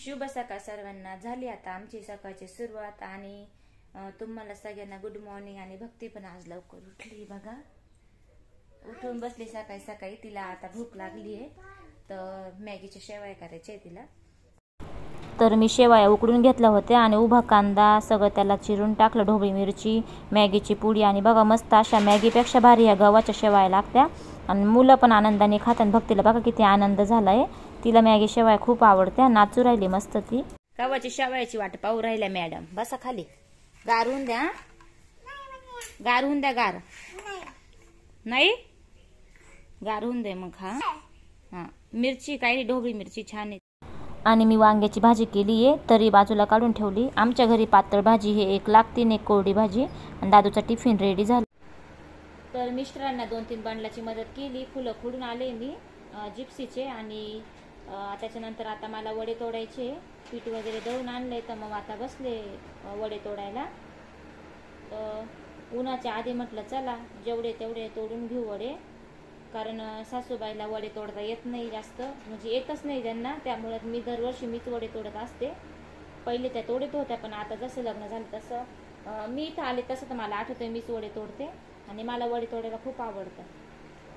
शुभ सकाळ सर्वांना। झाली आता आमची सकाळची सुरुवात आणि तुम्हाला सगळ्यांना गुड मॉर्निंग। आणि भक्ती पण आज लवकर उठली बघा, उठून बसली सकाळी सकाळी। तिला आता भूक लागली आहे तर मॅगीच्या शेवया करायच्या आहे तिला। तर मी शेवया उकडून घेतल्या होत्या आणि उभा कांदा सगळं त्याला चिरून टाकलं, ढोबळी मिरची, मॅगीची पुडी आणि बघा मस्त अशा मॅगीपेक्षा भारी या गव्हाच्या शेवया लागत्या आणि मुलं पण आनंदाने खातात। भक्तीला बघा किती आनंद झालाय, तिला मॅगी शेवया खूप आवडत्या, नाचू राहिली मस्त ती। गव्हाची शेवयाची वाट पाहू राहिल्या मॅडम। बसा खाली, गारून द्या, गारून द्या, गार नाही गारून दे मग। हा मिरची काही ढोबळी मिरची छान आहे। आणि मी वांग्याची भाजी केली आहे, तरी बाजूला काढून ठेवली। आमच्या घरी पातळ भाजी हे एक लागते, एक कोरडी भाजी। आणि दादूचा टिफिन रेडी झाला। तर मिस्टरांना 2-3 बंडलाची मदत केली, फुलं खोडून आले मी जिप्सीचे। आणि त्याच्यानंतर आता मला वडे तोडायचे, पीठ वगैरे दळून आणले तर मग आता बसले वडे तोडायला। तर उन्हाच्या आधी म्हटलं चला जेवढे तेवढे तोडून घेऊ वडे, कारण सासूबाईला वडे तोडता येत नाही जास्त, म्हणजे येतच नाही त्यांना, त्यामुळे मी दरवर्षी मीच वडे तोडत असते। पहिले त्या तोडत होत्या, पण आता जसं लग्न झालं तसं मी इथं आले तसं तर मला आठवतंय मीच वडे तोडते आणि मला वडे तोडायला खूप आवडतं।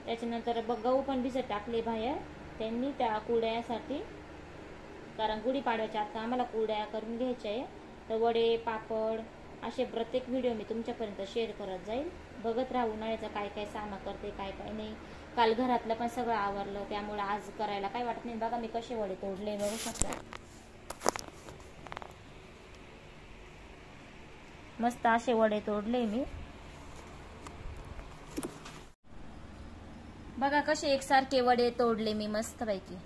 त्याच्यानंतर गहू पण भिजत टाकले बाहेर त्यांनी त्या कुरड्यासाठी, कारण गुढीपाडव्याच्या आता आम्हाला कुरड्या करून घ्यायच्या आहे। तर वडे पापड असे प्रत्येक व्हिडिओ मी तुमच्यापर्यंत शेअर करत जाईल, बघत राहा उन्हाळ्याचं काय काय सामान करते काय काय नाही। काल घरातलं पण सगळं आवरलं, त्यामुळे आज करायला काय वाटत नाही। बघा मी कसे वडे तोडले बघू शकता, मस्त असे वडे तोडले मी। बघा कसे एकसारखे वडे तोडले मी मस्त पैकी।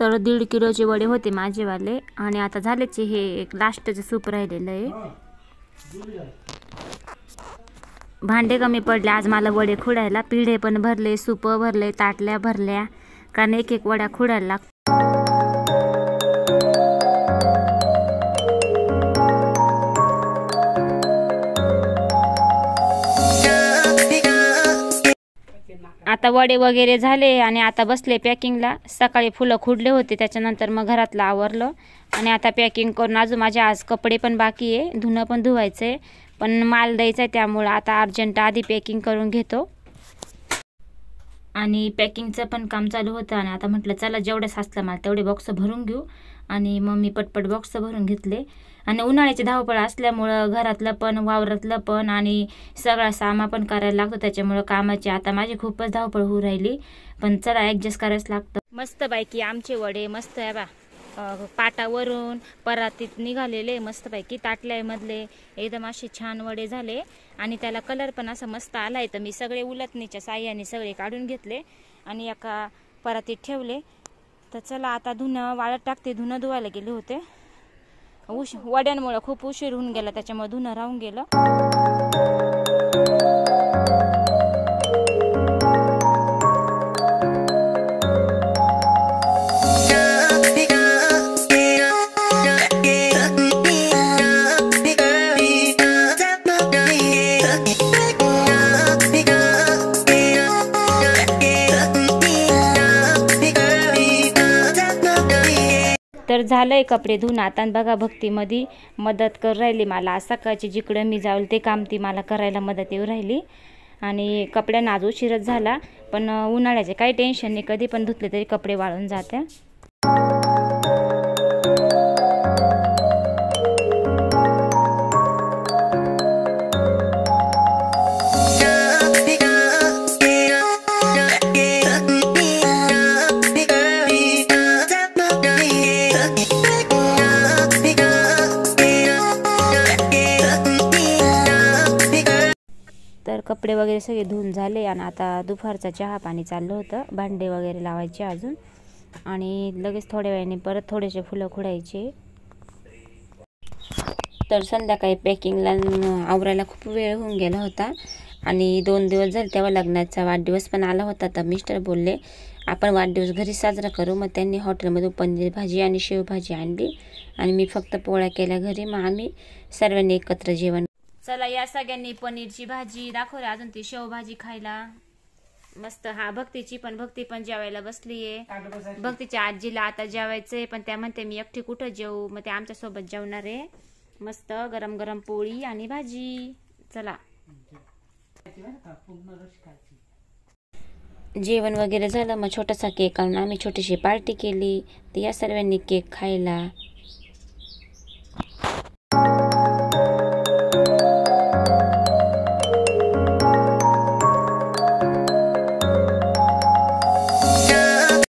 तर 1.5 किलोचे वडे होते माझेवाले आणि आता झालेच हे एक लास्टचे सूप राहिलेलं आहे। भांडे कमी पडले आज मला वडे खुडायला, पिढे पण भरले, सूप भरले, ताटल्या भरल्या, कारण एक एक वड्या खुडायला लागतात। आता वडे वगैरे झाले आणि आता बसले पॅकिंगला। सकाळी फुलं खुडले होते, त्याच्यानंतर मग घरातलं आवरलं आणि आता पॅकिंग करून अजून माझे आज कपडे पण बाकी आहे, धुणं पण धुवायचं आहे, पण माल द्यायचा आहे, त्यामुळे आता अर्जंट आधी पॅकिंग करून घेतो। आणि पॅकिंगचं पण काम चालू होतं आणि आता म्हटलं चला जेवढे साचलं मला तेवढे बॉक्स भरून घेऊ, आणि मग मी पटपट बॉक्स भरून घेतले। आणि उन्हाळ्याची धावपळ असल्यामुळं घरातलं पण वावरातलं पण आणि सगळा सामान पण करायला लागतो, त्याच्यामुळं कामाची आता माझी खूपच धावपळ होऊ राहिली, पण चला ॲडजस्ट करायच लागतं। मस्त पैकी आमचे वडे मस्त आहे बा, पाटावरून परातीत निघालेले मस्त पैकी ताटल्यामधले एकदम असे छान वडे झाले आणि त्याला कलर पण असा मस्त आलाय। तर मी सगळे उलटणीच्या साह्याने सगळे काढून घेतले आणि एका परातीत ठेवले। तर चला आता धुणं वाळत टाकते, धुणं धुवायला गेले होते, वड्यांमुळे खूप उशीर होऊन गेला, त्याच्यामुळे धुणं राहून गेलं। तर झालंय कपडे धुवून आता, बघा भक्तीमध्ये मदत कर राहिली मला। आज सकाळची जिकडं मी जाईल ते काम ती मला करायला मदत येऊ राहिली आणि कपड्यांना आज उशीरच झाला, पण उन्हाळ्याचे काही टेन्शन नाही, कधी पण धुतले तरी कपडे वाळून जाते। तर कपडे वगैरे सगळे धुवून झाले आणि आता दुपारचा चहा पाणी चाललं होतं, भांडे वगैरे लावायचे अजून, आणि लगेच थोड्या वेळाने परत थोडेसे फुलं खुडायचे। तर संध्याकाळी पॅकिंगला आवरायला खूप वेळ होऊन गेला होता आणि 2 दिवस झाले तेव्हा लग्नाचा वाढदिवस पण आला होता. तर मिस्टर बोलले आपण वाढदिवस घरी साजरा करू. मग त्यांनी हॉटेलमधून पनीर भाजी आणि शेवभाजी आणली आणि मी फक्त पोळ्या केल्या घरी. मग आम्ही सर्वांनी एकत्र जेवण. चला या सगळ्यांनी पनीरची भाजी दाखवली, अजून ती शेवभाजी खायला मस्त. हा भक्ती पण जेवायला बसलीये. भक्तीच्या आजीला आता जेवायचंय पण त्या म्हणते मी एकटी कुठं जेवू. मग ते आमच्या सोबत जेवणार आहे. मस्त गरम गरम पोळी आणि भाजी. चला जेवण वगैरे झालं. मग छोटासा केक आणून आम्ही छोटीशी पार्टी केली. तर या सर्वांनी केक खायला.